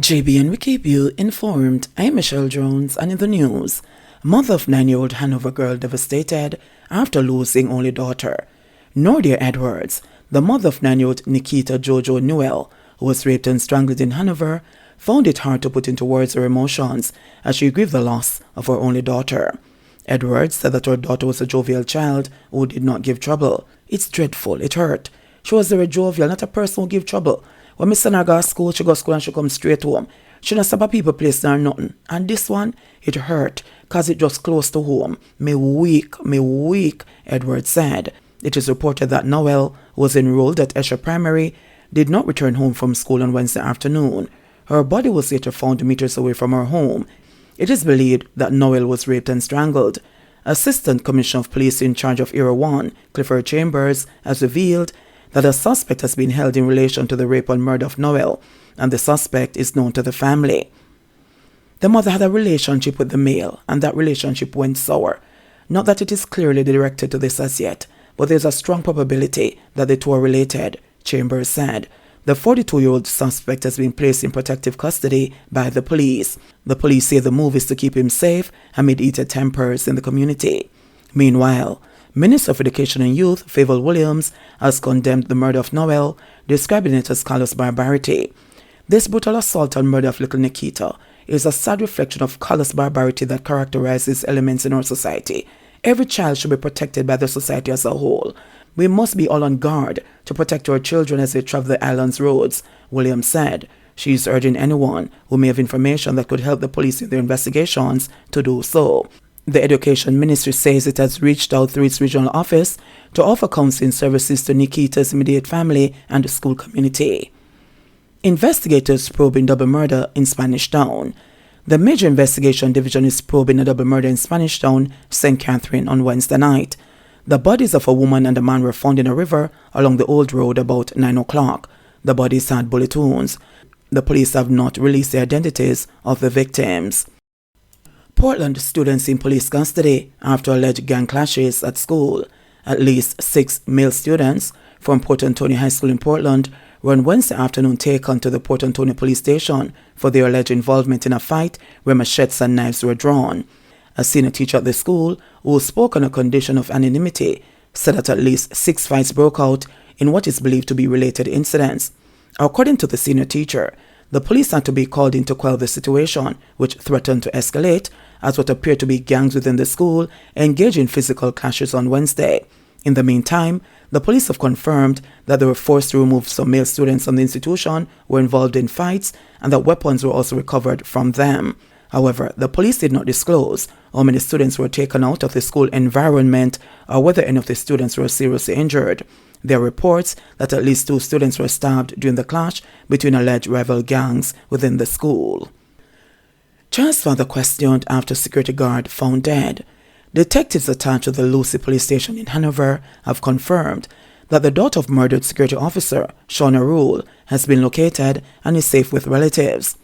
JBN, we keep you informed. I'm Michelle Jones, and in the news, mother of 9-year-old Hanover girl devastated after losing only daughter. Nordia Edwards, the mother of 9-year-old Nikita Jojo Newell, who was raped and strangled in Hanover, found it hard to put into words her emotions as she grieved the loss of her only daughter. Edwards said that her daughter was a jovial child who did not give trouble. It's dreadful, it hurt. She was very jovial, not a person who give trouble. When my son her go to school, she go to school and she come straight home. She not stop at people place or nothing. And this one, it hurt, cause it just close to home. Me weak, Edwards said. It is reported that Noel, who was enrolled at Esher Primary, did not return home from school on Wednesday afternoon. Her body was later found meters away from her home. It is believed that Noel was raped and strangled. Assistant Commissioner of Police in charge of Area 1, Clifford Chambers, has revealed that a suspect has been held in relation to the rape and murder of Noel, and the suspect is known to the family. The mother had a relationship with the male, and that relationship went sour. Not that it is clearly directed to this as yet, but there is a strong probability that the two are related, Chambers said. The 42-year-old suspect has been placed in protective custody by the police. The police say the move is to keep him safe amid heated tempers in the community. Meanwhile, Minister of Education and Youth, Favour Williams, has condemned the murder of Noel, describing it as callous barbarity. This brutal assault and murder of little Nikita is a sad reflection of callous barbarity that characterizes elements in our society. Every child should be protected by the society as a whole. We must be all on guard to protect our children as they travel the island's roads, Williams said. She is urging anyone who may have information that could help the police in their investigations to do so. The Education Ministry says it has reached out through its regional office to offer counseling services to Nikita's immediate family and the school community. Investigators probing double murder in Spanish Town. The Major Investigation Division is probing a double murder in Spanish Town, St. Catherine, on Wednesday night. The bodies of a woman and a man were found in a river along the old road about 9 o'clock. The bodies had bullet wounds. The police have not released the identities of the victims. Portland students in police custody after alleged gang clashes at school. At least 6 male students from Port Antonio High School in Portland were on Wednesday afternoon taken to the Port Antonio police station for their alleged involvement in a fight where machetes and knives were drawn. A senior teacher at the school, who spoke on a condition of anonymity, said that at least 6 fights broke out in what is believed to be related incidents. According to the senior teacher, the police had to be called in to quell the situation, which threatened to escalate as what appeared to be gangs within the school engaged in physical clashes on Wednesday. In the meantime, the police have confirmed that they were forced to remove some male students from the institution who were involved in fights and that weapons were also recovered from them. However, the police did not disclose how many students were taken out of the school environment or whether any of the students were seriously injured. There are reports that at least 2 students were stabbed during the clash between alleged rival gangs within the school. Child's father questioned after security guard found dead. Detectives attached to the Lucy police station in Hanover have confirmed that the daughter of murdered security officer Shauna Rule has been located and is safe with relatives.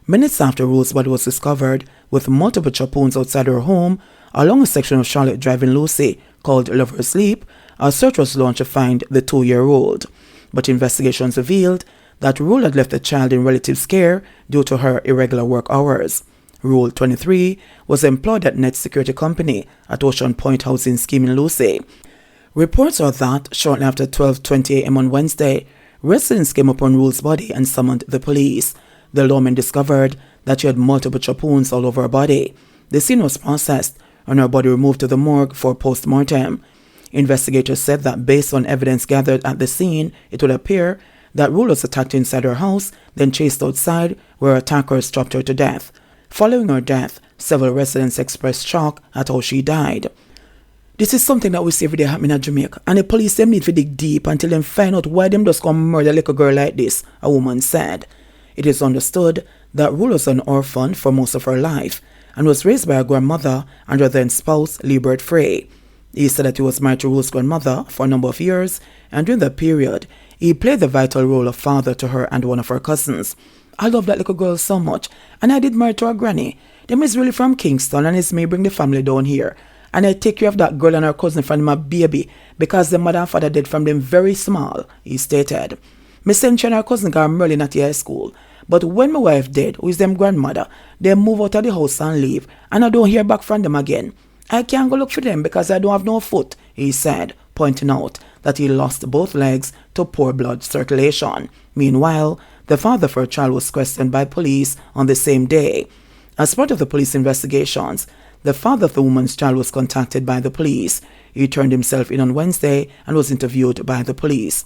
Minutes after Rule's body was discovered with multiple chop wounds outside her home along a section of Charlotte Drive in Lucy called Lover's Leap, a search was launched to find the 2-year-old. But investigations revealed that Rule had left the child in relatives' care due to her irregular work hours. Rule, 23, was employed at Net Security Company at Ocean Point Housing Scheme in Lucy. Reports are that shortly after 12:20 a.m. on Wednesday, residents came upon Rule's body and summoned the police. The lawmen discovered that she had multiple chop wounds all over her body. The scene was processed and her body removed to the morgue for post-mortem. Investigators said that based on evidence gathered at the scene, it would appear that Rule was attacked inside her house, then chased outside, where attackers chopped her to death. Following her death, several residents expressed shock at how she died. This is something that we see every day happening in Jamaica, and the police them need to dig deep until them find out why them just come murder a little girl like this, a woman said. It is understood that Rule was an orphan for most of her life and was raised by her grandmother and her then spouse, Liebert Frey. He said that he was married to Rule's grandmother for a number of years, and during that period, he played the vital role of father to her and one of her cousins. I love that little girl so much, and I did marry to her granny. Them is really from Kingston, and it's me bring the family down here. And I take care of that girl and her cousin from my baby, because the mother and father did from them very small, he stated. Me sent she and her cousin got Merlin at high school, But when my wife dead, who is them grandmother, they move out of the house and leave, and I don't hear back from them again. I can't go look for them because I don't have no foot, he said, pointing out that he lost both legs to poor blood circulation. Meanwhile, the father for a child was questioned by police on the same day. As part of the police investigations, the father of the woman's child was contacted by the police. He turned himself in on Wednesday and was interviewed by the police.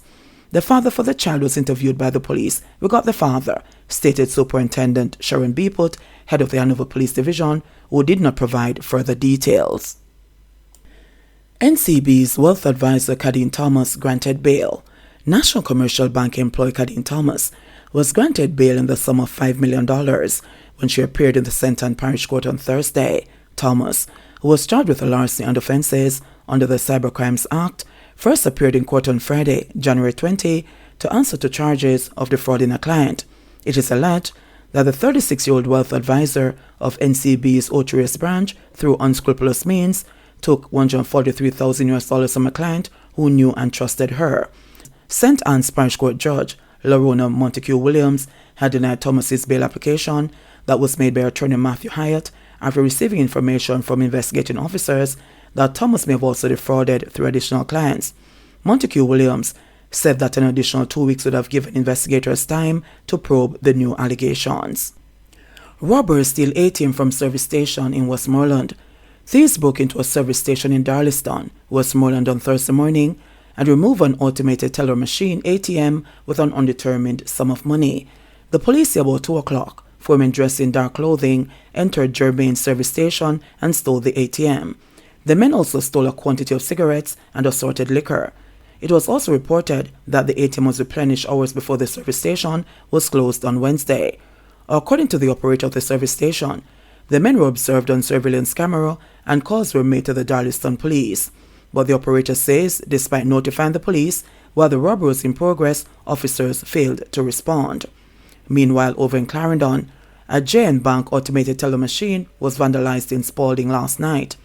The father for the child was interviewed by the police. We got the father, stated Superintendent Sharon Beeput, head of the Hanover Police Division, who did not provide further details. NCB's wealth advisor Kadeen Thomas granted bail. National Commercial Bank employee Kadeen Thomas was granted bail in the sum of $5 million when she appeared in the St. Ann Parish Court on Thursday. Thomas, who was charged with larceny and offences under the Cybercrimes Act, first appeared in court on Friday, January 20, to answer to charges of defrauding a client. It is alleged that the 36-year-old wealth advisor of NCB's Ocho branch, through unscrupulous means, took $143,000 from a client who knew and trusted her. St. Anne's Parish Court Judge Lorona Montague Williams had denied Thomas's bail application that was made by attorney Matthew Hyatt after receiving information from investigating officers that Thomas may have also defrauded through additional clients. Montague Williams said that an additional 2 weeks would have given investigators time to probe the new allegations. Robbers steal ATM from service station in Westmoreland. Thieves broke into a service station in Darliston, Westmoreland on Thursday morning and removed an automated teller machine ATM with an undetermined sum of money. The police, about 2 o'clock, 4 men dressed in dark clothing entered Germain's service station and stole the ATM. The men also stole a quantity of cigarettes and assorted liquor. It was also reported that the ATM was replenished hours before the service station was closed on Wednesday. According to the operator of the service station, the men were observed on surveillance camera and calls were made to the Darliston police. But the operator says, despite notifying the police, while the robbery was in progress, officers failed to respond. Meanwhile, over in Clarendon, a J&N Bank automated teller machine was vandalized in Spalding last night.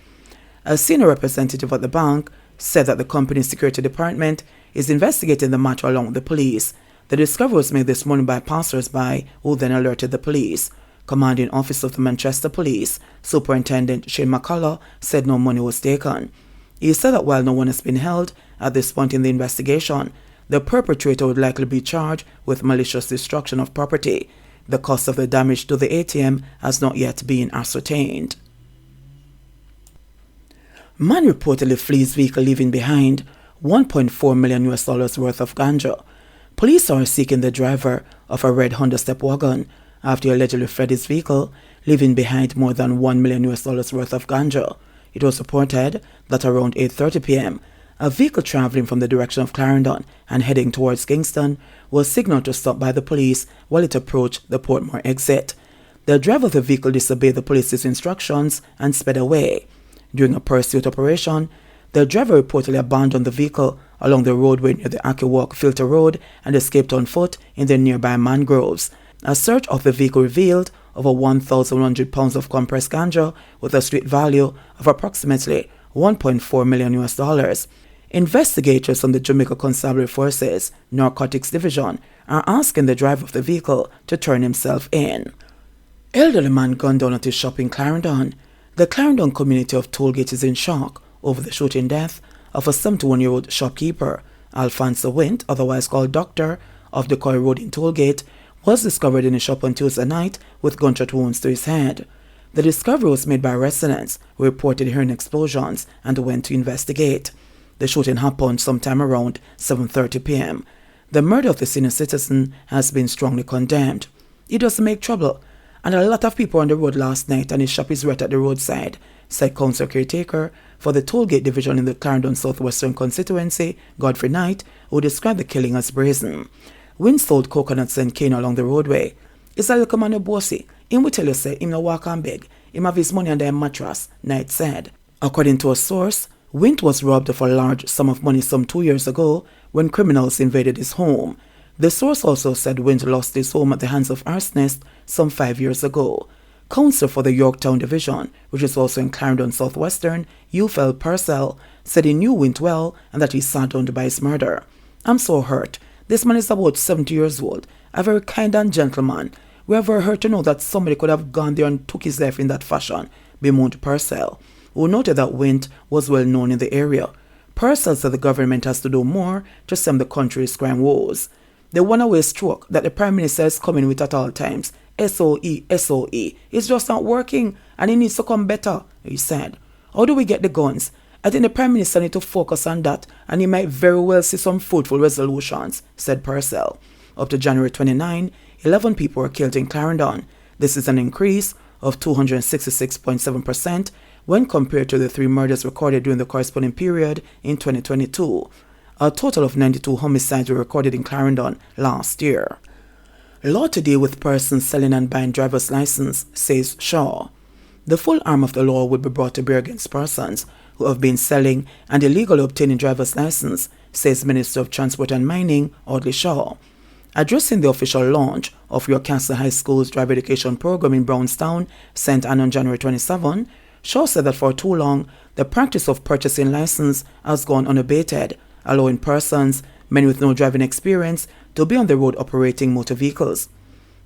A senior representative at the bank said that the company's security department is investigating the matter along with the police. The discovery was made this morning by passers-by who then alerted the police. Commanding officer of the Manchester Police, Superintendent Shane McCullough, said no money was taken. He said that while no one has been held at this point in the investigation, the perpetrator would likely be charged with malicious destruction of property. The cost of the damage to the ATM has not yet been ascertained. Man reportedly flees vehicle leaving behind $1.4 million worth of ganja. Police are seeking the driver of a red Honda Step wagon after he allegedly fled his vehicle, leaving behind more than $1 million worth of ganja. It was reported that around 8:30 p.m., a vehicle traveling from the direction of Clarendon and heading towards Kingston was signaled to stop by the police while it approached the Portmore exit. The driver of the vehicle disobeyed the police's instructions and sped away. During a pursuit operation, the driver reportedly abandoned the vehicle along the roadway near the Akiwalk Filter Road and escaped on foot in the nearby mangroves. A search of the vehicle revealed over 1,100 pounds of compressed ganja with a street value of approximately $1.4 million. Investigators from the Jamaica Constabulary Forces Narcotics Division are asking the driver of the vehicle to turn himself in. Elderly man gunned down at his shop in Clarendon. The Clarendon community of Tollgate is in shock over the shooting death of a 71-year-old shopkeeper. Alfonso Wint, otherwise called Doctor, of the Coy Road in Tollgate, was discovered in a shop on Tuesday night with gunshot wounds to his head. The discovery was made by residents who reported hearing explosions and went to investigate. The shooting happened sometime around 7:30 p.m. The murder of the senior citizen has been strongly condemned. He doesn't make trouble, and a lot of people on the road last night and his shop is right at the roadside, said council caretaker for the Tollgate division in the Clarendon Southwestern constituency, Godfrey Knight, who described the killing as brazen. Wynn sold coconuts and cane along the roadway. It's a little man a bossy. Him will tell you say him no walk and beg. Him have his money under a mattress, Knight said. According to a source, Wint was robbed of a large sum of money some 2 years ago when criminals invaded his home. The source also said Wint lost his home at the hands of arsonists some 5 years ago. Counsel for the Yorktown Division, which is also in Clarendon Southwestern, Ufel Purcell, said he knew Wint well and that he saddened by his murder. I'm so hurt. This man is about 70 years old, a very kind and gentle man. We have heard to know that somebody could have gone there and took his life in that fashion, bemoaned Purcell, who noted that Wint was well known in the area. Purcell said the government has to do more to stem the country's crime woes. The one-away stroke that the Prime Minister is coming with at all times, SOE, SOE, is just not working and it needs to come better, he said. How do we get the guns? I think the Prime Minister needs to focus on that and he might very well see some fruitful resolutions, said Purcell. Up to January 29, 11 people were killed in Clarendon. This is an increase of 266.7% when compared to the 3 murders recorded during the corresponding period in 2022. A total of 92 homicides were recorded in Clarendon last year. Law to deal with persons selling and buying driver's license, says Shaw. The full arm of the law would be brought to bear against persons who have been selling and illegally obtaining driver's license, says Minister of Transport and Mining, Audley Shaw. Addressing the official launch of York Castle High School's driver education program in Brownstown, St. Anne on January 27, Shaw said that for too long, the practice of purchasing license has gone unabated, allowing persons, many with no driving experience, to be on the road operating motor vehicles.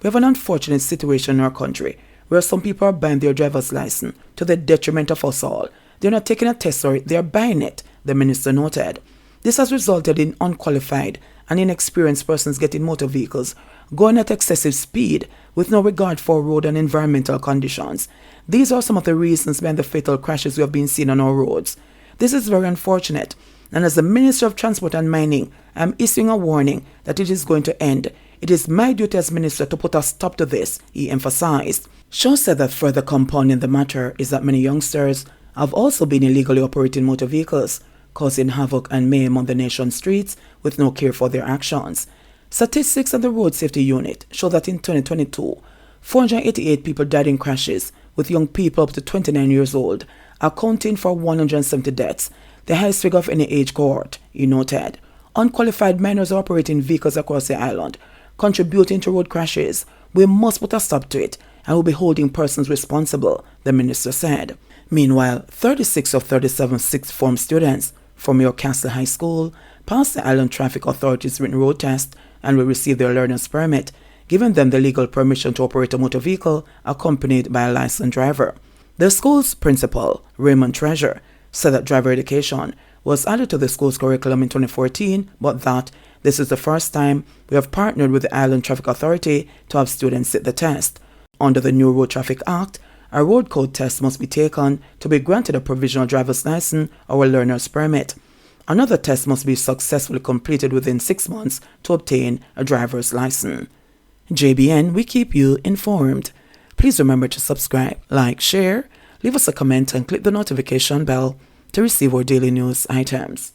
We have an unfortunate situation in our country where some people are buying their driver's license to the detriment of us all. They're not taking a test for it, they're buying it, the minister noted. This has resulted in unqualified and inexperienced persons getting motor vehicles, going at excessive speed with no regard for road and environmental conditions. These are some of the reasons behind the fatal crashes we have been seeing on our roads. This is very unfortunate, and as the Minister of Transport and Mining, I am issuing a warning that it is going to end. It is my duty as Minister to put a stop to this, he emphasized. Shaw said that further compounding the matter is that many youngsters have also been illegally operating motor vehicles, causing havoc and mayhem on the nation's streets with no care for their actions. Statistics of the Road Safety Unit show that in 2022, 488 people died in crashes, with young people up to 29 years old, accounting for 170 deaths, the highest figure of any age cohort, he noted. Unqualified minors are operating vehicles across the island, contributing to road crashes. We must put a stop to it and will be holding persons responsible, the minister said. Meanwhile, 36 of 37 sixth form students from York Castle High School passed the Island Traffic Authority's written road test and will receive their learner's permit, giving them the legal permission to operate a motor vehicle accompanied by a licensed driver. The school's principal, Raymond Treasure, said that driver education was added to the school's curriculum in 2014, but that this is the first time we have partnered with the Island Traffic Authority to have students sit the test. Under the new Road Traffic Act, a road code test must be taken to be granted a provisional driver's license or a learner's permit. Another test must be successfully completed within 6 months to obtain a driver's license. JBN, we keep you informed. Please remember to subscribe, like, share, leave us a comment and click the notification bell to receive our daily news items.